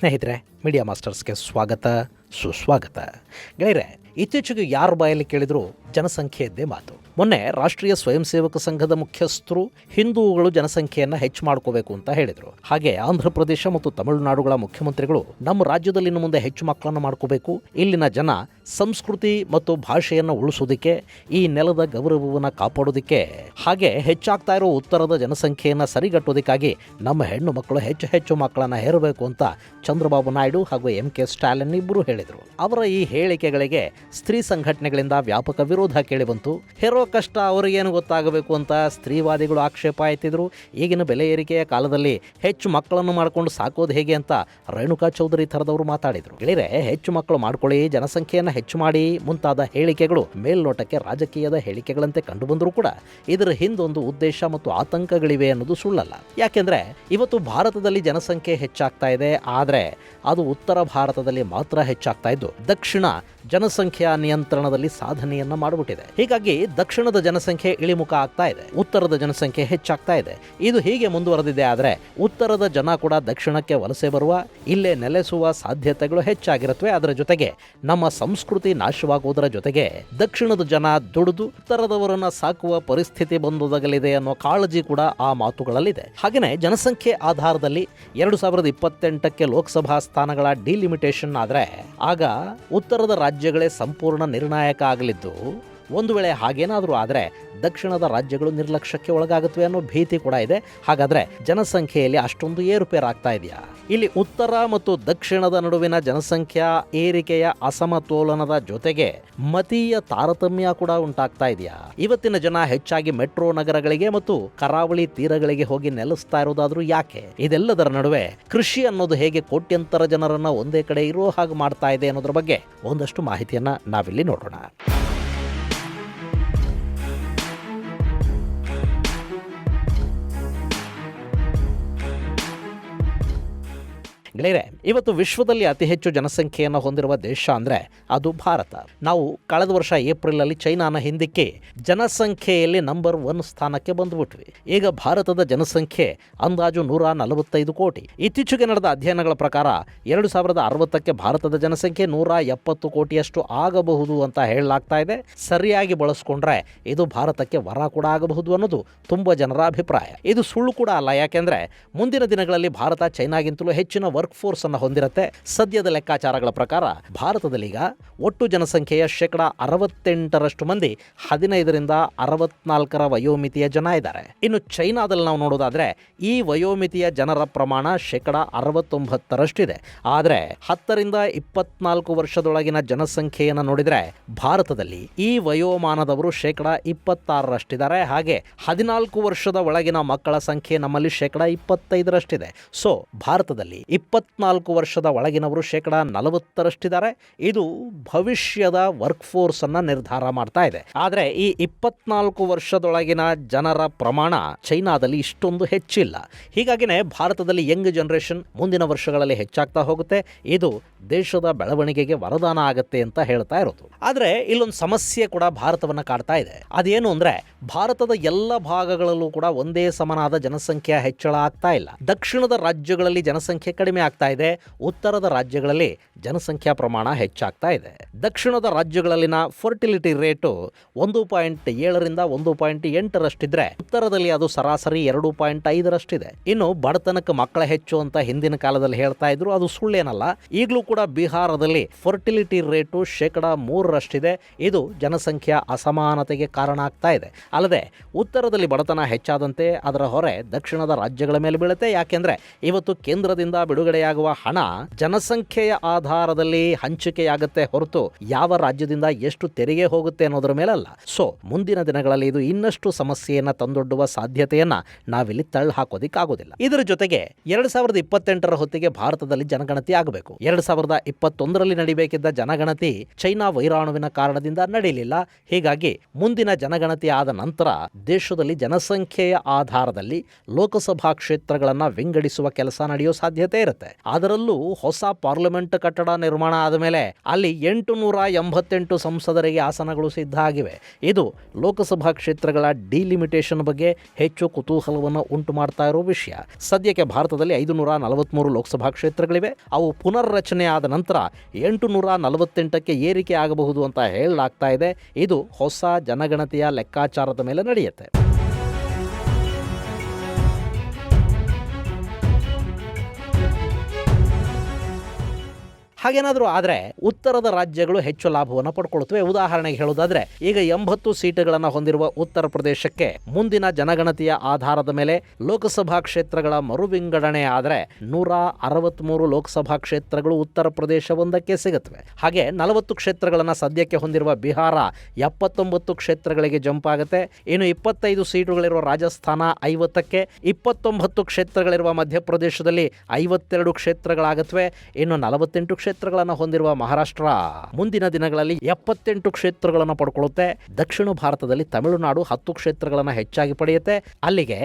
ಸ್ನೇಹಿತರೆ, ಮೀಡಿಯಾ ಮಾಸ್ಟರ್ಸ್ಗೆ ಸ್ವಾಗತ ಸುಸ್ವಾಗತ. ಗೆಳೆಯರೆ, ಇತ್ತೀಚೆಗೆ ಯಾರ ಬಾಯಲ್ಲಿ ಕೇಳಿದರೂ ಜನಸಂಖ್ಯೆಯದ್ದೇ ಮಾತು. ಮೊನ್ನೆ ರಾಷ್ಟ್ರೀಯ ಸ್ವಯಂ ಸೇವಕ ಸಂಘದ ಮುಖ್ಯಸ್ಥರು ಹಿಂದೂಗಳು ಜನಸಂಖ್ಯೆಯನ್ನು ಹೆಚ್ಚು ಮಾಡ್ಕೋಬೇಕು ಅಂತ ಹೇಳಿದರು. ಹಾಗೆ ಆಂಧ್ರ ಪ್ರದೇಶ ಮತ್ತು ತಮಿಳುನಾಡುಗಳ ಮುಖ್ಯಮಂತ್ರಿಗಳು ನಮ್ಮ ರಾಜ್ಯದಲ್ಲಿ ಇನ್ನು ಮುಂದೆ ಹೆಚ್ಚು ಮಕ್ಕಳನ್ನು ಮಾಡ್ಕೋಬೇಕು, ಇಲ್ಲಿನ ಜನ ಸಂಸ್ಕೃತಿ ಮತ್ತು ಭಾಷೆಯನ್ನು ಉಳಿಸೋದಕ್ಕೆ, ಈ ನೆಲದ ಗೌರವವನ್ನು ಕಾಪಾಡೋದಕ್ಕೆ, ಹಾಗೆ ಹೆಚ್ಚಾಗ್ತಾ ಇರೋ ಉತ್ತರದ ಜನಸಂಖ್ಯೆಯನ್ನು ಸರಿಗಟ್ಟೋದಕ್ಕಾಗಿ ನಮ್ಮ ಹೆಣ್ಣು ಮಕ್ಕಳು ಹೆಚ್ಚು ಮಕ್ಕಳನ್ನು ಹೇರಬೇಕು ಅಂತ ಚಂದ್ರಬಾಬು ನಾಯ್ಡು ಹಾಗೂ MK ಸ್ಟಾಲಿನ್ ಇಬ್ಬರು ಹೇಳಿದರು. ಅವರ ಈ ಹೇಳಿಕೆಗಳಿಗೆ ಸ್ತ್ರೀ ಸಂಘಟನೆಗಳಿಂದ ವ್ಯಾಪಕ ವಿರೋಧ ಕೇಳಿಬಂತು. ಹೇರೋ ಕಷ್ಟ ಅವರಿಗೇನು ಗೊತ್ತಾಗಬೇಕು ಅಂತ ಸ್ತ್ರೀವಾದಿಗಳು ಆಕ್ಷೇಪ ಎತ್ತಿದ್ರು. ಈಗಿನ ಬೆಲೆ ಏರಿಕೆಯ ಕಾಲದಲ್ಲಿ ಹೆಚ್ಚು ಮಕ್ಕಳನ್ನು ಮಾಡಿಕೊಂಡು ಸಾಕೋದು ಹೇಗೆ ಅಂತ ರೇಣುಕಾ ಚೌಧರಿ ಥರದವರು ಮಾತಾಡಿದರು. ಗೆಳೆಯರೆ, ಹೆಚ್ಚು ಮಕ್ಕಳು ಮಾಡ್ಕೊಳ್ಳಿ, ಜನಸಂಖ್ಯೆಯನ್ನು ಹೆಚ್ಚು ಮಾಡಿ ಮುಂತಾದ ಹೇಳಿಕೆಗಳು ಮೇಲ್ನೋಟಕ್ಕೆ ರಾಜಕೀಯದ ಹೇಳಿಕೆಗಳಂತೆ ಕಂಡುಬಂದರೂ ಕೂಡ ಇದರ ಹಿಂದೊಂದು ಉದ್ದೇಶ ಮತ್ತು ಆತಂಕಗಳಿವೆ ಅನ್ನೋದು ಸುಳ್ಳಲ್ಲ. ಯಾಕೆಂದ್ರೆ ಇವತ್ತು ಭಾರತದಲ್ಲಿ ಜನಸಂಖ್ಯೆ ಹೆಚ್ಚಾಗ್ತಾ ಇದೆ, ಆದರೆ ಅದು ಉತ್ತರ ಭಾರತದಲ್ಲಿ ಮಾತ್ರ ಹೆಚ್ಚಾಗ್ತಾ ಇದ್ದು ದಕ್ಷಿಣ ಜನಸಂಖ್ಯಾ ನಿಯಂತ್ರಣದಲ್ಲಿ ಸಾಧನೆಯನ್ನ ಮಾಡಿಬಿಟ್ಟಿದೆ. ಹೀಗಾಗಿ ದಕ್ಷಿಣದ ಜನಸಂಖ್ಯೆ ಇಳಿಮುಖ ಆಗ್ತಾ ಇದೆ, ಉತ್ತರದ ಜನಸಂಖ್ಯೆ ಹೆಚ್ಚಾಗ್ತಾ ಇದೆ. ಇದು ಹೀಗೆ ಮುಂದುವರೆದಿದೆ. ಆದರೆ ಉತ್ತರದ ಜನ ಕೂಡ ದಕ್ಷಿಣಕ್ಕೆ ವಲಸೆ ಬರುವ, ಇಲ್ಲೇ ನೆಲೆಸುವ ಸಾಧ್ಯತೆಗಳು ಹೆಚ್ಚಾಗಿರುತ್ತವೆ. ಅದರ ಜೊತೆಗೆ ನಮ್ಮ ಸಂಸ್ಕೃತಿ ನಾಶವಾಗುವುದರ ಜೊತೆಗೆ ದಕ್ಷಿಣದ ಜನ ದುಡಿದು ಉತ್ತರದವರನ್ನ ಸಾಕುವ ಪರಿಸ್ಥಿತಿ ಬಂದೊದಗಲಿದೆ ಅನ್ನೋ ಕಾಳಜಿ ಕೂಡ ಆ ಮಾತುಗಳಲ್ಲಿದೆ. ಹಾಗೆಯೇ ಜನಸಂಖ್ಯೆ ಆಧಾರದಲ್ಲಿ 2028ಕ್ಕೆ ಲೋಕಸಭಾ ಸ್ಥಾನಗಳ ಡಿಲಿಮಿಟೇಷನ್ ಆದರೆ ಆಗ ಉತ್ತರದ ರಾಜ್ಯಗಳೇ ಸಂಪೂರ್ಣ ನಿರ್ಣಾಯಕ ಆಗಲಿದ್ದು, ಒಂದು ವೇಳೆ ಹಾಗೇನಾದರೂ ಆದರೆ ದಕ್ಷಿಣದ ರಾಜ್ಯಗಳು ನಿರ್ಲಕ್ಷ್ಯಕ್ಕೆ ಒಳಗಾಗುತ್ತವೆ ಅನ್ನೋ ಭೀತಿ ಕೂಡ ಇದೆ. ಹಾಗಾದರೆ ಜನಸಂಖ್ಯೆಯಲ್ಲಿ ಅಷ್ಟೊಂದು ಏರುಪೇರಾಗ್ತಾ ಇದೆಯಾ? ಇಲ್ಲಿ ಉತ್ತರ ಮತ್ತು ದಕ್ಷಿಣದ ನಡುವಿನ ಜನಸಂಖ್ಯಾ ಏರಿಕೆಯ ಅಸಮತೋಲನದ ಜೊತೆಗೆ ಮತೀಯ ತಾರತಮ್ಯ ಕೂಡ ಉಂಟಾಗ್ತಾ ಇದೆಯಾ? ಇವತ್ತಿನ ಜನ ಹೆಚ್ಚಾಗಿ ಮೆಟ್ರೋ ನಗರಗಳಿಗೆ ಮತ್ತು ಕರಾವಳಿ ತೀರಗಳಿಗೆ ಹೋಗಿ ನೆಲೆಸ್ತಾ ಇರೋದಾದ್ರೂ ಯಾಕೆ? ಇದೆಲ್ಲದರ ನಡುವೆ ಕೃಷಿ ಅನ್ನೋದು ಹೇಗೆ ಕೋಟ್ಯಂತರ ಜನರನ್ನ ಒಂದೇ ಕಡೆ ಇರೋ ಹಾಗೆ ಮಾಡ್ತಾ ಇದೆ ಅನ್ನೋದ್ರ ಬಗ್ಗೆ ಒಂದಷ್ಟು ಮಾಹಿತಿಯನ್ನ ನಾವಿಲ್ಲಿ ನೋಡೋಣ. ಗೆಳೆಯರೆ, ಇವತ್ತು ವಿಶ್ವದಲ್ಲಿ ಅತಿ ಹೆಚ್ಚು ಜನಸಂಖ್ಯೆಯನ್ನು ಹೊಂದಿರುವ ದೇಶ ಅಂದರೆ ಅದು ಭಾರತ. ನಾವು ಕಳೆದ ವರ್ಷ ಏಪ್ರಿಲಲ್ಲಿ ಚೈನಾನ ಹಿಂದಿಕ್ಕಿ ಜನಸಂಖ್ಯೆಯಲ್ಲಿ ನಂಬರ್ 1 ಸ್ಥಾನಕ್ಕೆ ಬಂದುಬಿಟ್ವಿ. ಈಗ ಭಾರತದ ಜನಸಂಖ್ಯೆ ಅಂದಾಜು 145 ಕೋಟಿ. ಇತ್ತೀಚೆಗೆ ನಡೆದ ಅಧ್ಯಯನಗಳ ಪ್ರಕಾರ 2060ಕ್ಕೆ ಭಾರತದ ಜನಸಂಖ್ಯೆ 170 ಕೋಟಿಯಷ್ಟು ಆಗಬಹುದು ಅಂತ ಹೇಳಲಾಗ್ತಾ ಇದೆ. ಸರಿಯಾಗಿ ಬಳಸ್ಕೊಂಡ್ರೆ ಇದು ಭಾರತಕ್ಕೆ ವರ ಕೂಡ ಆಗಬಹುದು ಅನ್ನೋದು ತುಂಬ ಜನರ ಅಭಿಪ್ರಾಯ. ಇದು ಸುಳ್ಳು ಕೂಡ ಅಲ್ಲ. ಯಾಕೆಂದ್ರೆ ಮುಂದಿನ ದಿನಗಳಲ್ಲಿ ಭಾರತ ಚೈನಾಗಿಂತಲೂ ಹೆಚ್ಚಿನ ವರ್ಕ್ ಫೋರ್ಸ್ ಅನ್ನು ಹೊಂದಿರುತ್ತೆ. ಸದ್ಯದ ಲೆಕ್ಕಾಚಾರಗಳ ಪ್ರಕಾರ ಭಾರತದಲ್ಲೀಗ ಒಟ್ಟು ಜನಸಂಖ್ಯೆಯ 68% ಮಂದಿ 15ರಿಂದ 64 ವಯೋಮಿತಿಯ ಜನ ಇದ್ದಾರೆ. ಇನ್ನು ಚೈನಾದಲ್ಲಿ ನಾವು ನೋಡೋದಾದ್ರೆ ಈ ವಯೋಮಿತಿಯ ಜನರ ಪ್ರಮಾಣ 69%. ಆದರೆ 10ರಿಂದ 24 ವರ್ಷದೊಳಗಿನ ಜನಸಂಖ್ಯೆಯನ್ನು ನೋಡಿದ್ರೆ ಭಾರತದಲ್ಲಿ ಈ ವಯೋಮಾನದವರು 26%. ಹಾಗೆ 14 ವರ್ಷದ ಒಳಗಿನ ಮಕ್ಕಳ ಸಂಖ್ಯೆ ನಮ್ಮಲ್ಲಿ 25%. ಸೊ ಭಾರತದಲ್ಲಿ 24 ವರ್ಷದ ಒಳಗಿನವರು 40%. ಇದು ಭವಿಷ್ಯದ ವರ್ಕ್ ಫೋರ್ಸ್ ಅನ್ನ ನಿರ್ಧಾರ ಮಾಡ್ತಾ ಇದೆ. ಆದರೆ ಈ 24 ವರ್ಷದೊಳಗಿನ ಜನರ ಪ್ರಮಾಣ ಚೈನಾದಲ್ಲಿ ಇಷ್ಟೊಂದು ಹೆಚ್ಚಿಲ್ಲ. ಹೀಗಾಗಿನೇ ಭಾರತದಲ್ಲಿ ಯಂಗ್ ಜನರೇಷನ್ ಮುಂದಿನ ವರ್ಷಗಳಲ್ಲಿ ಹೆಚ್ಚಾಗ್ತಾ ಹೋಗುತ್ತೆ. ಇದು ದೇಶದ ಬೆಳವಣಿಗೆಗೆ ವರದಾನ ಆಗತ್ತೆ ಅಂತ ಹೇಳ್ತಾ ಇರೋದು. ಆದರೆ ಇಲ್ಲೊಂದು ಸಮಸ್ಯೆ ಕೂಡ ಭಾರತವನ್ನ ಕಾಡ್ತಾ ಇದೆ. ಅದೇನು ಅಂದ್ರೆ ಭಾರತದ ಎಲ್ಲ ಭಾಗಗಳಲ್ಲೂ ಕೂಡ ಒಂದೇ ಸಮನಾದ ಜನಸಂಖ್ಯೆಯ ಹೆಚ್ಚಳ ಆಗ್ತಾ ಇಲ್ಲ. ದಕ್ಷಿಣದ ರಾಜ್ಯಗಳಲ್ಲಿ ಜನಸಂಖ್ಯೆ ಕಡಿಮೆ ಆಗ್ತಾ ಇದೆ, ಉತ್ತರದ ರಾಜ್ಯಗಳಲ್ಲಿ ಜನಸಂಖ್ಯಾ ಪ್ರಮಾಣ ಹೆಚ್ಚಾಗ್ತಾ ಇದೆ. ದಕ್ಷಿಣದ ರಾಜ್ಯಗಳಲ್ಲಿನ ಫರ್ಟಿಲಿಟಿ ರೇಟು 1.7ರಿಂದ 1.8ರಷ್ಟಿದ್ರೆ ಉತ್ತರದಲ್ಲಿ ಅದು ಸರಾಸರಿ 2.5ರಷ್ಟಿದೆ. ಇನ್ನು ಬಡತನಕ್ಕೆ ಮಕ್ಕಳ ಹೆಚ್ಚು ಅಂತ ಹಿಂದಿನ ಕಾಲದಲ್ಲಿ ಹೇಳ್ತಾ ಇದ್ರು, ಅದು ಸುಳ್ಳೇನಲ್ಲ. ಈಗಲೂ ಕೂಡ ಬಿಹಾರದಲ್ಲಿ ಫರ್ಟಿಲಿಟಿ ರೇಟು 3%. ಇದು ಜನಸಂಖ್ಯಾ ಅಸಮಾನತೆಗೆ ಕಾರಣ ಆಗ್ತಾ ಇದೆ. ಅಲ್ಲದೆ ಉತ್ತರದಲ್ಲಿ ಬಡತನ ಹೆಚ್ಚಾದಂತೆ ಅದರ ಹೊರೆ ದಕ್ಷಿಣದ ರಾಜ್ಯಗಳ ಮೇಲೆ ಬೀಳುತ್ತೆ. ಯಾಕೆಂದ್ರೆ ಇವತ್ತು ಕೇಂದ್ರದಿಂದ ಬಿಡುಗಡೆಯಾಗುವ ಹಣ ಜನಸಂಖ್ಯೆಯ ಆಧಾರದಲ್ಲಿ ಹಂಚಿಕೆಯಾಗುತ್ತೆ ಹೊರತು ಯಾವ ರಾಜ್ಯದಿಂದ ಎಷ್ಟು ತೆರಿಗೆ ಹೋಗುತ್ತೆ ಅನ್ನೋದರ ಮೇಲಲ್ಲ. ಸೊ ಮುಂದಿನ ದಿನಗಳಲ್ಲಿ ಇದು ಇನ್ನಷ್ಟು ಸಮಸ್ಯೆಯನ್ನ ತಂದೊಡ್ಡುವ ಸಾಧ್ಯತೆಯನ್ನ ನಾವಿಲ್ಲಿ ತಳ್ಳಿ ಹಾಕೋದಿಕ್ಕಾಗೋದಿಲ್ಲ. ಇದರ ಜೊತೆಗೆ 2028ರ ಹೊತ್ತಿಗೆ ಭಾರತದಲ್ಲಿ ಜನಗಣತಿ ಆಗಬೇಕು. 2021ರಲ್ಲಿ ನಡಿಬೇಕಿದ್ದ ಜನಗಣತಿ ಚೈನಾ ವೈರಾಣುವಿನ ಕಾರಣದಿಂದ ನಡೆಯಲಿಲ್ಲ. ಹೀಗಾಗಿ ಮುಂದಿನ ಜನಗಣತಿ ಆದ ನಂತರ ದೇಶದಲ್ಲಿ ಜನಸಂಖ್ಯೆಯ ಆಧಾರದಲ್ಲಿ ಲೋಕಸಭಾ ಕ್ಷೇತ್ರಗಳನ್ನ ವಿಂಗಡಿಸುವ ಕೆಲಸ ನಡೆಯೋ ಸಾಧ್ಯತೆ ಇರುತ್ತೆ. ಸಿಗತ್ತೆ. ಅದರಲ್ಲೂ ಹೊಸ ಪಾರ್ಲಿಮೆಂಟ್ ಕಟ್ಟಡ ನಿರ್ಮಾಣ ಆದ ಮೇಲೆ ಅಲ್ಲಿ 888 ಸಂಸದರಿಗೆ ಆಸನಗಳು ಸಿದ್ಧ ಆಗಿವೆ. ಇದು ಲೋಕಸಭಾ ಕ್ಷೇತ್ರಗಳ ಡಿಲಿಮಿಟೇಷನ್ ಬಗ್ಗೆ ಹೆಚ್ಚು ಕುತೂಹಲವನ್ನು ಉಂಟು ಮಾಡ್ತಾ ಇರೋ ವಿಷಯ. ಸದ್ಯಕ್ಕೆ ಭಾರತದಲ್ಲಿ 543 ಲೋಕಸಭಾ ಕ್ಷೇತ್ರಗಳಿವೆ. ಅವು ಪುನರ್ರಚನೆ ಆದ ನಂತರ 848ಕ್ಕೆ ಏರಿಕೆ ಆಗಬಹುದು ಅಂತ ಹೇಳಲಾಗ್ತಾ ಇದೆ. ಇದು ಹೊಸ ಜನಗಣತಿಯ ಲೆಕ್ಕಾಚಾರದ ಮೇಲೆ ನಡೆಯುತ್ತೆ. ಹಾಗೇನಾದರೂ ಆದರೆ ಉತ್ತರದ ರಾಜ್ಯಗಳು ಹೆಚ್ಚು ಲಾಭವನ್ನು ಪಡ್ಕೊಳ್ತವೆ. ಉದಾಹರಣೆಗೆ ಹೇಳೋದಾದರೆ, ಈಗ 80 ಸೀಟುಗಳನ್ನು ಹೊಂದಿರುವ ಉತ್ತರ ಪ್ರದೇಶಕ್ಕೆ ಮುಂದಿನ ಜನಗಣತಿಯ ಆಧಾರದ ಮೇಲೆ ಲೋಕಸಭಾ ಕ್ಷೇತ್ರಗಳ ಮರು ವಿಂಗಡಣೆ ಆದರೆ 163 ಲೋಕಸಭಾ ಕ್ಷೇತ್ರಗಳು ಉತ್ತರ ಪ್ರದೇಶ ಒಂದಕ್ಕೆ ಸಿಗುತ್ತವೆ. ಹಾಗೆ 40 ಕ್ಷೇತ್ರಗಳನ್ನು ಸದ್ಯಕ್ಕೆ ಹೊಂದಿರುವ ಬಿಹಾರ 79 ಕ್ಷೇತ್ರಗಳಿಗೆ ಜಂಪ್ ಆಗುತ್ತೆ. ಇನ್ನು 25 ಸೀಟುಗಳಿರುವ ರಾಜಸ್ಥಾನ 50ಕ್ಕೆ, 29 ಕ್ಷೇತ್ರಗಳಿರುವ ಮಧ್ಯಪ್ರದೇಶದಲ್ಲಿ 52 ಕ್ಷೇತ್ರಗಳಾಗುತ್ತವೆ. ಇನ್ನು 48 ಕ್ಷೇತ್ರಗಳನ್ನು ಹೊಂದಿರುವ ಮಹಾರಾಷ್ಟ್ರ ಮುಂದಿನ ದಿನಗಳಲ್ಲಿ 78 ಕ್ಷೇತ್ರಗಳನ್ನು ಪಡ್ಕೊಳ್ಳುತ್ತೆ. ದಕ್ಷಿಣ ಭಾರತದಲ್ಲಿ ತಮಿಳುನಾಡು 10 ಕ್ಷೇತ್ರಗಳನ್ನು ಹೆಚ್ಚಾಗಿ ಪಡೆಯುತ್ತೆ. ಅಲ್ಲಿಗೆ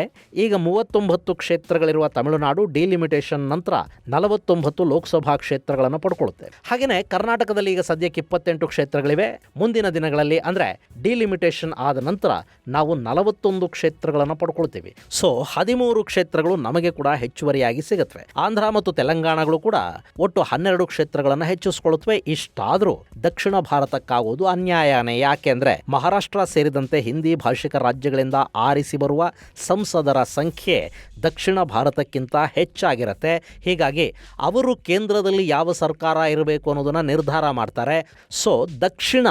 ಈಗ 39 ಕ್ಷೇತ್ರಗಳಿರುವ ತಮಿಳುನಾಡು ಡಿಲಿಮಿಟೇಷನ್ ನಂತರ 49 ಲೋಕಸಭಾ ಕ್ಷೇತ್ರಗಳನ್ನು ಪಡ್ಕೊಳ್ಳುತ್ತೆ. ಹಾಗೆಯೇ ಕರ್ನಾಟಕದಲ್ಲಿ ಈಗ ಸದ್ಯಕ್ಕೆ 28 ಕ್ಷೇತ್ರಗಳಿವೆ. ಮುಂದಿನ ದಿನಗಳಲ್ಲಿ ಅಂದರೆ ಡಿಲಿಮಿಟೇಷನ್ ಆದ ನಂತರ ನಾವು 41 ಕ್ಷೇತ್ರಗಳನ್ನು ಪಡ್ಕೊಳ್ತೀವಿ. ಸೊ 13 ಕ್ಷೇತ್ರಗಳು ನಮಗೆ ಕೂಡ ಹೆಚ್ಚುವರಿಯಾಗಿ ಸಿಗುತ್ತವೆ. ಆಂಧ್ರ ಮತ್ತು ತೆಲಂಗಾಣಗಳು ಕೂಡ ಒಟ್ಟು 12 ಕ್ಷೇತ್ರಗಳನ್ನು ಹೆಚ್ಚಿಸಿಕೊಳ್ಳುತ್ತವೆ. ಇಷ್ಟಾದರೂ ದಕ್ಷಿಣ ಭಾರತಕ್ಕಾಗುವುದು ಅನ್ಯಾಯನೇ. ಯಾಕೆಂದ್ರೆ ಮಹಾರಾಷ್ಟ್ರ ಸೇರಿದಂತೆ ಹಿಂದಿ ಭಾಷಿಕ ರಾಜ್ಯಗಳಿಂದ ಆರಿಸಿ ಬರುವ ಸಂಸದರ ಸಂಖ್ಯೆ ದಕ್ಷಿಣ ಭಾರತಕ್ಕಿಂತ ಹೆಚ್ಚಾಗಿರುತ್ತೆ. ಹೀಗಾಗಿ ಅವರು ಕೇಂದ್ರದಲ್ಲಿ ಯಾವ ಸರ್ಕಾರ ಇರಬೇಕು ಅನ್ನೋದನ್ನು ನಿರ್ಧಾರ ಮಾಡ್ತಾರೆ. ಸೊ ದಕ್ಷಿಣ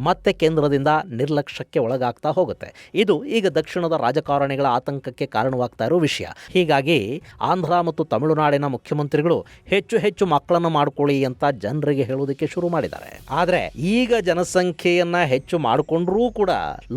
ಮತ್ತೆ ಕೇಂದ್ರದಿಂದ ನಿರ್ಲಕ್ಷ್ಯಕ್ಕೆ ಒಳಗಾಗ್ತಾ ಹೋಗುತ್ತೆ. ಇದು ಈಗ ದಕ್ಷಿಣದ ರಾಜಕಾರಣಿಗಳ ಆತಂಕಕ್ಕೆ ಕಾರಣವಾಗ್ತಾ ಇರೋ ವಿಷಯ. ಹೀಗಾಗಿ ಆಂಧ್ರ ಮತ್ತು ತಮಿಳುನಾಡಿನ ಮುಖ್ಯಮಂತ್ರಿಗಳು ಹೆಚ್ಚು ಮಕ್ಕಳನ್ನು ಮಾಡ್ಕೊಳ್ಳಿ ಅಂತ ಜನರಿಗೆ ಹೇಳೋದಕ್ಕೆ ಶುರು ಮಾಡಿದ್ದಾರೆ. ಆದರೆ ಈಗ ಜನಸಂಖ್ಯೆಯನ್ನ ಹೆಚ್ಚು ಮಾಡಿಕೊಂಡ್ರೂ ಕೂಡ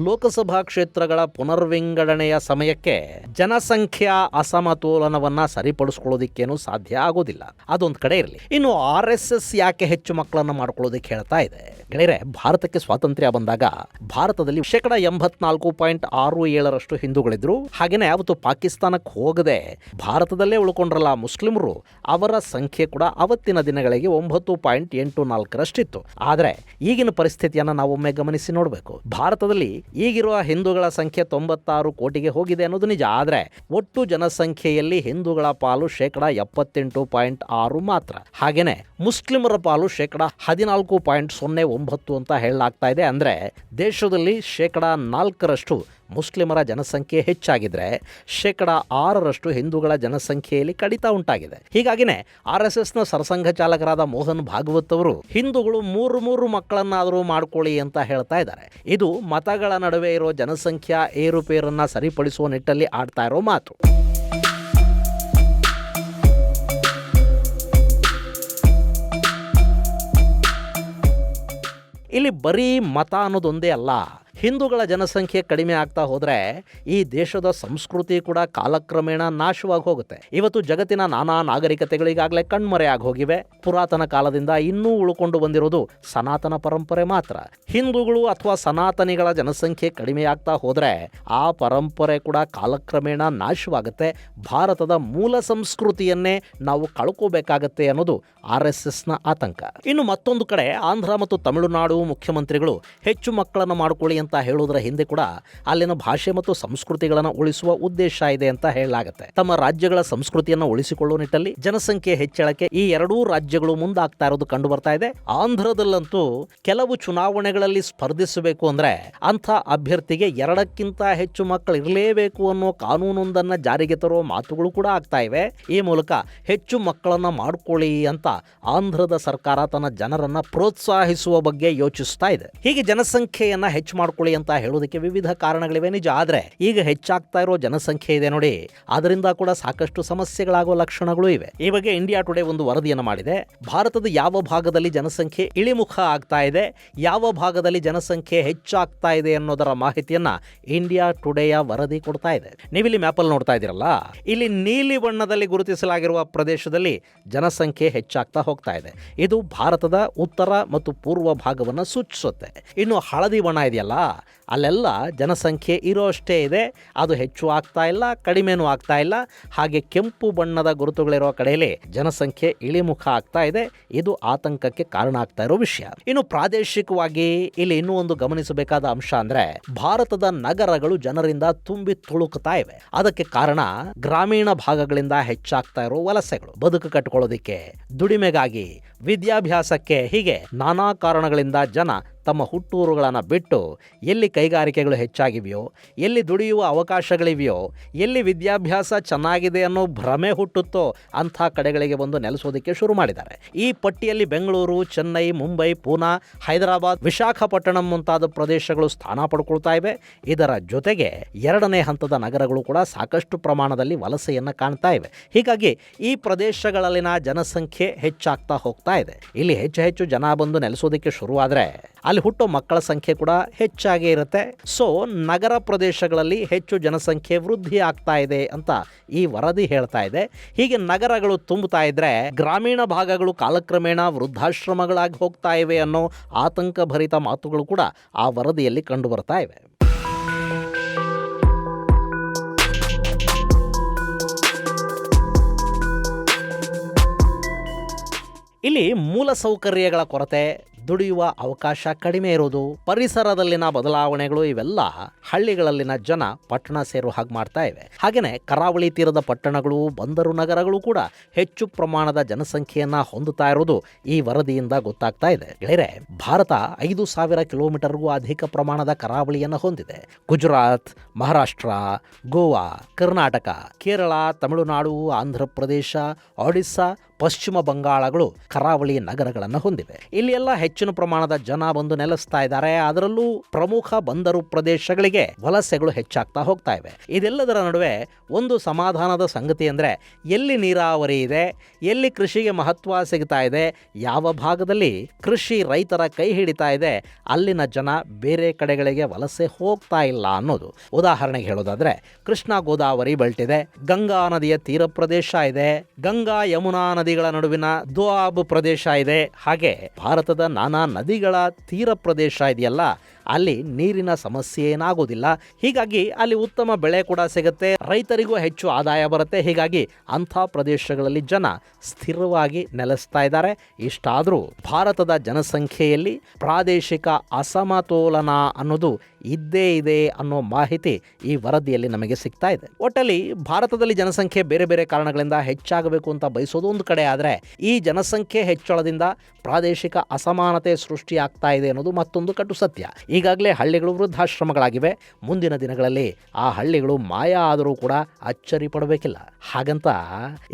ಲೋಕಸಭಾ ಕ್ಷೇತ್ರಗಳ ಪುನರ್ವಿಂಗಡಣೆಯ ಸಮಯಕ್ಕೆ ಜನಸಂಖ್ಯಾ ಅಸಮತೋಲನವನ್ನ ಸರಿಪಡಿಸ್ಕೊಳ್ಳೋದಿಕ್ಕೇನು ಸಾಧ್ಯ ಆಗೋದಿಲ್ಲ. ಅದೊಂದು ಕಡೆ ಇರಲಿ. ಇನ್ನು RSS ಯಾಕೆ ಹೆಚ್ಚು ಮಕ್ಕಳನ್ನು ಮಾಡ್ಕೊಳ್ಳೋದಕ್ಕೆ ಹೇಳ್ತಾ ಇದೆ? ಗೆಳೆಯರೆ, ಭಾರತಕ್ಕೆ ಸ್ವಾತಂತ್ರ್ಯ ಬಂದಾಗ ಭಾರತದಲ್ಲಿ 84.67% ಹಿಂದೂಗಳಿದ್ರು. ಹಾಗೇನೆ ಅವತ್ತು ಪಾಕಿಸ್ತಾನಕ್ಕೆ ಹೋಗದೆ ಭಾರತದಲ್ಲೇ ಉಳ್ಕೊಂಡ್ರಲ್ಲ ಮುಸ್ಲಿಮರು, ಅವರ ಸಂಖ್ಯೆ ಕೂಡ ಅವತ್ತಿನ ದಿನಗಳಿಗೆ 9.84ರಷ್ಟಿತ್ತು. ಆದರೆ ಈಗಿನ ಪರಿಸ್ಥಿತಿಯನ್ನು ನಾವೊಮ್ಮೆ ಗಮನಿಸಿ ನೋಡಬೇಕು. ಭಾರತದಲ್ಲಿ ಈಗಿರುವ ಹಿಂದೂಗಳ ಸಂಖ್ಯೆ 96 ಕೋಟಿಗೆ ಹೋಗಿದೆ ಅನ್ನೋದು ನಿಜ. ಆದರೆ ಒಟ್ಟು ಜನಸಂಖ್ಯೆಯಲ್ಲಿ ಹಿಂದೂಗಳ ಪಾಲು 78.6 ಮಾತ್ರ. ಹಾಗೇನೆ ಮುಸ್ಲಿಮರ ಪಾಲು 14.09 ಅಂತ ಹೇಳಲಾಗ್ತಾ ಇದೆ. ಅಂದರೆ ದೇಶದಲ್ಲಿ 4% ಮುಸ್ಲಿಮರ ಜನಸಂಖ್ಯೆ ಹೆಚ್ಚಾಗಿದ್ರೆ 6% ಹಿಂದೂಗಳ ಜನಸಂಖ್ಯೆಯಲ್ಲಿ ಕಡಿತ ಉಂಟಾಗಿದೆ. ಹೀಗಾಗಿನೇ RSSನ ಸರಸಂಘ ಚಾಲಕರಾದ ಮೋಹನ್ ಭಾಗವತ್ ಅವರು ಹಿಂದೂಗಳು 3 ಮಕ್ಕಳನ್ನಾದರೂ ಮಾಡ್ಕೊಳ್ಳಿ ಅಂತ ಹೇಳ್ತಾ ಇದ್ದಾರೆ. ಇದು ಮತಗಳ ನಡುವೆ ಇರೋ ಜನಸಂಖ್ಯಾ ಏರುಪೇರನ್ನ ಸರಿಪಡಿಸುವ ನಿಟ್ಟಲ್ಲಿ ಆಡ್ತಾ ಇರೋ ಮಾತು. ಇಲ್ಲಿ ಬರೀ ಮತ ಅನ್ನೋದೊಂದೇ ಅಲ್ಲ. ಹಿಂದೂಗಳ ಜನಸಂಖ್ಯೆ ಕಡಿಮೆ ಆಗ್ತಾ ಹೋದರೆ ಈ ದೇಶದ ಸಂಸ್ಕೃತಿ ಕೂಡ ಕಾಲಕ್ರಮೇಣ ನಾಶವಾಗಿ ಹೋಗುತ್ತೆ. ಇವತ್ತು ಜಗತ್ತಿನ ನಾನಾ ನಾಗರಿಕತೆಗಳಿಗಾಗಲೇ ಕಣ್ಮರೆಯಾಗಿ ಹೋಗಿವೆ. ಪುರಾತನ ಕಾಲದಿಂದ ಇನ್ನೂ ಉಳ್ಕೊಂಡು ಬಂದಿರೋದು ಸನಾತನ ಪರಂಪರೆ ಮಾತ್ರ. ಹಿಂದೂಗಳು ಅಥವಾ ಸನಾತನಿಗಳ ಜನಸಂಖ್ಯೆ ಕಡಿಮೆ ಆಗ್ತಾ ಹೋದರೆ ಆ ಪರಂಪರೆ ಕೂಡ ಕಾಲಕ್ರಮೇಣ ನಾಶವಾಗುತ್ತೆ. ಭಾರತದ ಮೂಲ ಸಂಸ್ಕೃತಿಯನ್ನೇ ನಾವು ಕಳ್ಕೋಬೇಕಾಗತ್ತೆ ಅನ್ನೋದು RSSನ ಆತಂಕ. ಇನ್ನು ಮತ್ತೊಂದು ಕಡೆ ಆಂಧ್ರ ಮತ್ತು ತಮಿಳುನಾಡು ಮುಖ್ಯಮಂತ್ರಿಗಳು ಹೆಚ್ಚು ಮಕ್ಕಳನ್ನು ಮಾಡಿಕೊಳ್ಳಿ ಅಂತ ಹೇಳೋದರ ಹಿಂದೆ ಕೂಡ ಅಲ್ಲಿನ ಭಾಷೆ ಮತ್ತು ಸಂಸ್ಕೃತಿಗಳನ್ನು ಉಳಿಸುವ ಉದ್ದೇಶ ಇದೆ ಅಂತ ಹೇಳಲಾಗುತ್ತೆ. ತಮ್ಮ ರಾಜ್ಯಗಳ ಸಂಸ್ಕೃತಿಯನ್ನು ಉಳಿಸಿಕೊಳ್ಳುವ ನಿಟ್ಟಲ್ಲಿ ಜನಸಂಖ್ಯೆ ಹೆಚ್ಚಳಕ್ಕೆ ಈ ಎರಡೂ ರಾಜ್ಯಗಳು ಮುಂದಾಗ್ತಾ ಇರೋದು ಕಂಡು ಬರ್ತಾ ಇದೆ. ಆಂಧ್ರದಲ್ಲಂತೂ ಕೆಲವು ಚುನಾವಣೆಗಳಲ್ಲಿ ಸ್ಪರ್ಧಿಸಬೇಕು ಅಂದ್ರೆ ಅಂಥ ಅಭ್ಯರ್ಥಿಗೆ 2ಕ್ಕಿಂತ ಹೆಚ್ಚು ಮಕ್ಕಳು ಇರಲೇಬೇಕು ಅನ್ನೋ ಕಾನೂನೊಂದನ್ನು ಜಾರಿಗೆ ತರುವ ಮಾತುಗಳು ಕೂಡ ಆಗ್ತಾ ಇವೆ. ಈ ಮೂಲಕ ಹೆಚ್ಚು ಮಕ್ಕಳನ್ನ ಮಾಡ್ಕೊಳ್ಳಿ ಅಂತ ಆಂಧ್ರದ ಸರ್ಕಾರ ತನ್ನ ಜನರನ್ನ ಪ್ರೋತ್ಸಾಹಿಸುವ ಬಗ್ಗೆ ಯೋಚಿಸ್ತಾ ಇದೆ. ಹೀಗೆ ಜನಸಂಖ್ಯೆಯನ್ನ ಹೆಚ್ಚು ಮಾಡ್ಕೊಳ್ಳಿ ಅಂತ ಹೇಳೋದಕ್ಕೆ ವಿವಿಧ ಕಾರಣಗಳಿವೆ ನಿಜ. ಆದ್ರೆ ಈಗ ಹೆಚ್ಚಾಗ್ತಾ ಇರೋ ಜನಸಂಖ್ಯೆ ಇದೆ ನೋಡಿ, ಅದರಿಂದ ಕೂಡ ಸಾಕಷ್ಟು ಸಮಸ್ಯೆಗಳಾಗುವ ಲಕ್ಷಣಗಳು ಇವೆ. ಈ ಬಗ್ಗೆ ಇಂಡಿಯಾ ಟುಡೇ ಒಂದು ವರದಿಯನ್ನು ಮಾಡಿದೆ. ಭಾರತದ ಯಾವ ಭಾಗದಲ್ಲಿ ಜನಸಂಖ್ಯೆ ಇಳಿಮುಖ ಆಗ್ತಾ ಇದೆ, ಯಾವ ಭಾಗದಲ್ಲಿ ಜನಸಂಖ್ಯೆ ಹೆಚ್ಚಾಗ್ತಾ ಇದೆ ಅನ್ನೋದರ ಮಾಹಿತಿಯನ್ನ ಇಂಡಿಯಾ ಟುಡೇಯ ವರದಿ ಕೊಡ್ತಾ ಇದೆ. ನೀವಿಲ್ಲಿ ಮ್ಯಾಪಲ್ಲಿ ನೋಡ್ತಾ ಇದ್ದೀರಲ್ಲ, ಇಲ್ಲಿ ನೀಲಿ ಬಣ್ಣದಲ್ಲಿ ಗುರುತಿಸಲಾಗಿರುವ ಪ್ರದೇಶದಲ್ಲಿ ಜನಸಂಖ್ಯೆ ಹೆಚ್ಚಾಗ್ತಾ ಹೋಗ್ತಾ ಇದೆ. ಇದು ಭಾರತದ ಉತ್ತರ ಮತ್ತು ಪೂರ್ವ ಭಾಗವನ್ನು ಸೂಚಿಸುತ್ತೆ. ಇನ್ನು ಹಳದಿ ಬಣ್ಣ ಇದೆಯಲ್ಲ, ಅಲ್ಲೆಲ್ಲ ಜನಸಂಖ್ಯೆ ಇರೋಷ್ಟೇ ಇದೆ, ಅದು ಹೆಚ್ಚು ಆಗ್ತಾ ಇಲ್ಲ, ಕಡಿಮೆನೂ ಆಗ್ತಾ ಇಲ್ಲ. ಹಾಗೆ ಕೆಂಪು ಬಣ್ಣದ ಗುರುತುಗಳಿರೋ ಕಡೆಯಲ್ಲಿ ಜನಸಂಖ್ಯೆ ಇಳಿಮುಖ ಆಗ್ತಾ ಇದೆ. ಇದು ಆತಂಕಕ್ಕೆ ಕಾರಣ ಆಗ್ತಾ ಇರೋ ವಿಷಯ. ಇನ್ನು ಪ್ರಾದೇಶಿಕವಾಗಿ ಇಲ್ಲಿ ಇನ್ನೂ ಒಂದು ಗಮನಿಸಬೇಕಾದ ಅಂಶ ಅಂದ್ರೆ, ಭಾರತದ ನಗರಗಳು ಜನರಿಂದ ತುಂಬಿ ತುಳುಕ್ತಾ ಇವೆ. ಅದಕ್ಕೆ ಕಾರಣ ಗ್ರಾಮೀಣ ಭಾಗಗಳಿಂದ ಹೆಚ್ಚಾಗ್ತಾ ಇರೋ ವಲಸೆಗಳು. ಬದುಕು ಕಟ್ಟಿಕೊಳ್ಳೋದಿಕ್ಕೆ, ದುಡಿಮೆಗಾಗಿ, ವಿದ್ಯಾಭ್ಯಾಸಕ್ಕೆ, ಹೀಗೆ ನಾನಾ ಕಾರಣಗಳಿಂದ ಜನ ತಮ್ಮ ಹುಟ್ಟೂರುಗಳನ್ನು ಬಿಟ್ಟು ಎಲ್ಲಿ ಕೈಗಾರಿಕೆಗಳು ಹೆಚ್ಚಾಗಿವೆಯೋ, ಎಲ್ಲಿ ದುಡಿಯುವ ಅವಕಾಶಗಳಿವೆಯೋ, ಎಲ್ಲಿ ವಿದ್ಯಾಭ್ಯಾಸ ಚೆನ್ನಾಗಿದೆ ಅನ್ನೋ ಭ್ರಮೆ ಹುಟ್ಟುತ್ತೋ ಅಂಥ ಕಡೆಗಳಿಗೆ ಬಂದು ನೆಲೆಸೋದಕ್ಕೆ ಶುರು ಮಾಡಿದ್ದಾರೆ. ಈ ಪಟ್ಟಿಯಲ್ಲಿ ಬೆಂಗಳೂರು, ಚೆನ್ನೈ, ಮುಂಬೈ, ಪೂನಾ, ಹೈದರಾಬಾದ್, ವಿಶಾಖಪಟ್ಟಣಂ ಮುಂತಾದ ಪ್ರದೇಶಗಳು ಸ್ಥಾನ ಪಡ್ಕೊಳ್ತಾ ಇವೆ. ಇದರ ಜೊತೆಗೆ ಎರಡನೇ ಹಂತದ ನಗರಗಳು ಕೂಡ ಸಾಕಷ್ಟು ಪ್ರಮಾಣದಲ್ಲಿ ವಲಸೆಯನ್ನು ಕಾಣ್ತಾ ಇವೆ. ಹೀಗಾಗಿ ಈ ಪ್ರದೇಶಗಳಲ್ಲಿನ ಜನಸಂಖ್ಯೆ ಹೆಚ್ಚಾಗ್ತಾ ಹೋಗ್ತಾ ಇದೆ. ಇಲ್ಲಿ ಹೆಚ್ಚು ಜನ ಬಂದು ನೆಲೆಸೋದಕ್ಕೆ ಶುರುವಾದರೆ ಅಲ್ಲಿ ಹುಟ್ಟೋ ಮಕ್ಕಳ ಸಂಖ್ಯೆ ಕೂಡ ಹೆಚ್ಚಾಗೇ ಇರುತ್ತೆ. ಸೊ ನಗರ ಪ್ರದೇಶಗಳಲ್ಲಿ ಹೆಚ್ಚು ಜನಸಂಖ್ಯೆ ವೃದ್ಧಿ ಆಗ್ತಾ ಇದೆ ಅಂತ ಈ ವರದಿ ಹೇಳ್ತಾ ಇದೆ. ಹೀಗೆ ನಗರಗಳು ತುಂಬುತ್ತಾ ಇದ್ರೆ ಗ್ರಾಮೀಣ ಭಾಗಗಳು ಕಾಲಕ್ರಮೇಣ ವೃದ್ಧಾಶ್ರಮಗಳಾಗಿ ಹೋಗ್ತಾ ಇವೆ ಅನ್ನೋ ಆತಂಕಭರಿತ ಮಾತುಗಳು ಕೂಡ ಆ ವರದಿಯಲ್ಲಿ ಕಂಡು ಬರ್ತಾ ಇವೆ. ಇಲ್ಲಿ ಮೂಲಸೌಕರ್ಯಗಳ ಕೊರತೆ, ದುಡಿಯುವ ಅವಕಾಶ ಕಡಿಮೆ ಇರೋದು, ಪರಿಸರದಲ್ಲಿನ ಬದಲಾವಣೆಗಳು, ಇವೆಲ್ಲ ಹಳ್ಳಿಗಳಲ್ಲಿನ ಜನ ಪಟ್ಟಣ ಸೇರೋ ಹಾಗೆ ಮಾಡ್ತಾ ಇವೆ. ಹಾಗೆಯೇ ಕರಾವಳಿ ತೀರದ ಪಟ್ಟಣಗಳು, ಬಂದರು ನಗರಗಳು ಕೂಡ ಹೆಚ್ಚು ಪ್ರಮಾಣದ ಜನಸಂಖ್ಯೆಯನ್ನ ಹೊಂದುತ್ತಾ ಇರೋದು ಈ ವರದಿಯಿಂದ ಗೊತ್ತಾಗ್ತಾ ಇದೆ. ಗೆಳೆಯರೆ, ಭಾರತ 5,000 ಕಿಲೋಮೀಟರ್ಗೂ ಅಧಿಕ ಪ್ರಮಾಣದ ಕರಾವಳಿಯನ್ನು ಹೊಂದಿದೆ. ಗುಜರಾತ್, ಮಹಾರಾಷ್ಟ್ರ, ಗೋವಾ, ಕರ್ನಾಟಕ, ಕೇರಳ, ತಮಿಳುನಾಡು, ಆಂಧ್ರ ಪ್ರದೇಶ, ಒಡಿಸ್ಸಾ, ಪಶ್ಚಿಮ ಬಂಗಾಳಗಳು ಕರಾವಳಿ ನಗರಗಳನ್ನು ಹೊಂದಿವೆ. ಇಲ್ಲಿ ಎಲ್ಲ ಹೆಚ್ಚಿನ ಪ್ರಮಾಣದ ಜನ ಬಂದು ನೆಲೆಸ್ತಾ ಇದ್ದಾರೆ. ಅದರಲ್ಲೂ ಪ್ರಮುಖ ಬಂದರು ಪ್ರದೇಶಗಳಿಗೆ ವಲಸೆಗಳು ಹೆಚ್ಚಾಗ್ತಾ ಹೋಗ್ತಾ ಇವೆ. ಇದೆಲ್ಲದರ ನಡುವೆ ಒಂದು ಸಮಾಧಾನದ ಸಂಗತಿ ಅಂದರೆ, ಎಲ್ಲಿ ನೀರಾವರಿ ಇದೆ, ಎಲ್ಲಿ ಕೃಷಿಗೆ ಮಹತ್ವ ಸಿಗ್ತಾ ಇದೆ, ಯಾವ ಭಾಗದಲ್ಲಿ ಕೃಷಿ ರೈತರ ಕೈ ಹಿಡಿತಾ ಇದೆ, ಅಲ್ಲಿನ ಜನ ಬೇರೆ ಕಡೆಗಳಿಗೆ ವಲಸೆ ಹೋಗ್ತಾ ಇಲ್ಲ ಅನ್ನೋದು. ಉದಾಹರಣೆಗೆ ಹೇಳೋದಾದ್ರೆ, ಕೃಷ್ಣಾ ಗೋದಾವರಿ ಬೆಲ್ಟ್ ಇದೆ, ಗಂಗಾ ನದಿಯ ತೀರ ಪ್ರದೇಶ ಇದೆ, ಗಂಗಾ ಯಮುನಾ ನದಿಗಳ ನಡುವಿನ ದೋಆಬ್ ಪ್ರದೇಶ ಇದೆ. ಹಾಗೆ ಭಾರತದ ನಾನಾ ನದಿಗಳ ತೀರ ಪ್ರದೇಶ ಇದೆಯಲ್ಲ, ಅಲ್ಲಿ ನೀರಿನ ಸಮಸ್ಯೆ ಏನಾಗೋದಿಲ್ಲ. ಹೀಗಾಗಿ ಅಲ್ಲಿ ಉತ್ತಮ ಬೆಳೆ ಕೂಡ ಸಿಗುತ್ತೆ, ರೈತರಿಗೂ ಹೆಚ್ಚು ಆದಾಯ ಬರುತ್ತೆ. ಹೀಗಾಗಿ ಅಂಥ ಪ್ರದೇಶಗಳಲ್ಲಿ ಜನ ಸ್ಥಿರವಾಗಿ ನೆಲೆಸ್ತಾ ಇದ್ದಾರೆ. ಇಷ್ಟಾದರೂ ಭಾರತದ ಜನಸಂಖ್ಯೆಯಲ್ಲಿ ಪ್ರಾದೇಶಿಕ ಅಸಮತೋಲನ ಅನ್ನೋದು ಇದ್ದೇ ಇದೆ ಅನ್ನೋ ಮಾಹಿತಿ ಈ ವರದಿಯಲ್ಲಿ ನಮಗೆ ಸಿಗ್ತಾ ಇದೆ. ಒಟ್ಟಲ್ಲಿ ಭಾರತದಲ್ಲಿ ಜನಸಂಖ್ಯೆ ಬೇರೆ ಬೇರೆ ಕಾರಣಗಳಿಂದ ಹೆಚ್ಚಾಗಬೇಕು ಅಂತ ಬಯಸೋದು ಒಂದು ಕಡೆ ಆದರೆ, ಈ ಜನಸಂಖ್ಯೆ ಹೆಚ್ಚಳದಿಂದ ಪ್ರಾದೇಶಿಕ ಅಸಮಾನತೆ ಸೃಷ್ಟಿಯಾಗ್ತಾ ಇದೆ ಅನ್ನೋದು ಮತ್ತೊಂದು ಕಟು ಸತ್ಯ. ಈಗಾಗಲೇ ಹಳ್ಳಿಗಳು ವೃದ್ಧಾಶ್ರಮಗಳಾಗಿವೆ. ಮುಂದಿನ ದಿನಗಳಲ್ಲಿ ಆ ಹಳ್ಳಿಗಳು ಮಾಯ ಆದರೂ ಕೂಡ ಅಚ್ಚರಿ ಪಡಬೇಕಿಲ್ಲ. ಹಾಗಂತ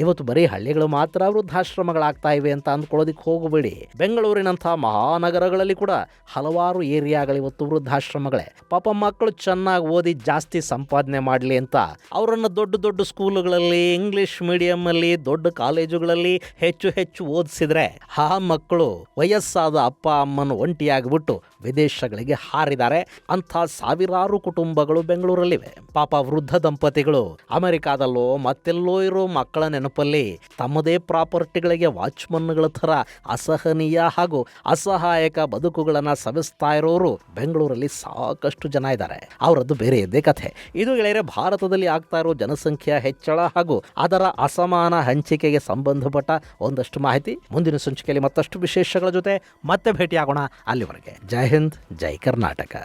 ಇವತ್ತು ಬರೀ ಹಳ್ಳಿಗಳು ಮಾತ್ರ ವೃದ್ಧಾಶ್ರಮಗಳಾಗ್ತಾ ಇವೆ ಅಂತ ಅಂದ್ಕೊಳ್ಳೋದಿಕ್ಕೆ ಹೋಗಬೇಡಿ. ಬೆಂಗಳೂರಿನಂಥ ಮಹಾನಗರಗಳಲ್ಲಿ ಕೂಡ ಹಲವಾರು ಏರಿಯಾಗಳಿವತ್ತು ವೃದ್ಧಾಶ್ರಮಗಳೇ. ಪಾಪ ಮಕ್ಕಳು ಚೆನ್ನಾಗಿ ಓದಿ ಜಾಸ್ತಿ ಸಂಪಾದನೆ ಮಾಡಲಿ ಅಂತ ಅವರನ್ನು ದೊಡ್ಡ ದೊಡ್ಡ ಸ್ಕೂಲುಗಳಲ್ಲಿ, ಇಂಗ್ಲಿಷ್ ಮೀಡಿಯಂ ಅಲ್ಲಿ, ದೊಡ್ಡ ಕಾಲೇಜುಗಳಲ್ಲಿ ಹೆಚ್ಚು ಓದಿಸಿದ್ರೆ ಆ ಮಕ್ಕಳು ವಯಸ್ಸಾದ ಅಪ್ಪ ಅಮ್ಮನ ಒಂಟಿಯಾಗಿಬಿಟ್ಟು ವಿದೇಶಗಳಿಗೆ ಹಾರಿದ್ದಾರೆ. ಅಂಥ ಸಾವಿರಾರು ಕುಟುಂಬಗಳು ಬೆಂಗಳೂರಲ್ಲಿವೆ. ಪಾಪ ವೃದ್ಧ ದಂಪತಿಗಳು ಅಮೆರಿಕಾದಲ್ಲೋ ಮತ್ತೆಲ್ಲೋ ಇರೋ ಮಕ್ಕಳ ನೆನಪಲ್ಲಿ ತಮ್ಮದೇ ಪ್ರಾಪರ್ಟಿಗಳಿಗೆ ವಾಚ್ಮನ್ಗಳ ಥರ ಅಸಹನೀಯ ಹಾಗೂ ಅಸಹಾಯಕ ಬದುಕುಗಳನ್ನು ಸವಿಸ್ತಾ ಇರೋರು ಬೆಂಗಳೂರಲ್ಲಿ ಸಾಕಷ್ಟು ಜನ ಇದ್ದಾರೆ. ಅವರದ್ದು ಬೇರೆ ಇದ್ದೇ ಕಥೆ. ಇದು ಗೆಳೆಯರೆ, ಭಾರತದಲ್ಲಿ ಆಗ್ತಾ ಇರೋ ಜನಸಂಖ್ಯೆಯ ಹೆಚ್ಚಳ ಹಾಗೂ ಅದರ ಅಸಮಾನ ಹಂಚಿಕೆಗೆ ಸಂಬಂಧಪಟ್ಟ ಒಂದಷ್ಟು ಮಾಹಿತಿ. ಮುಂದಿನ ಸಂಚಿಕೆಯಲ್ಲಿ ಮತ್ತಷ್ಟು ವಿಶೇಷಗಳ ಜೊತೆ ಮತ್ತೆ ಭೇಟಿಯಾಗೋಣ. ಅಲ್ಲಿವರೆಗೆ ಜೈ ಹಿಂದ್, ಜೈ ಕರ್ನಾಟಕ.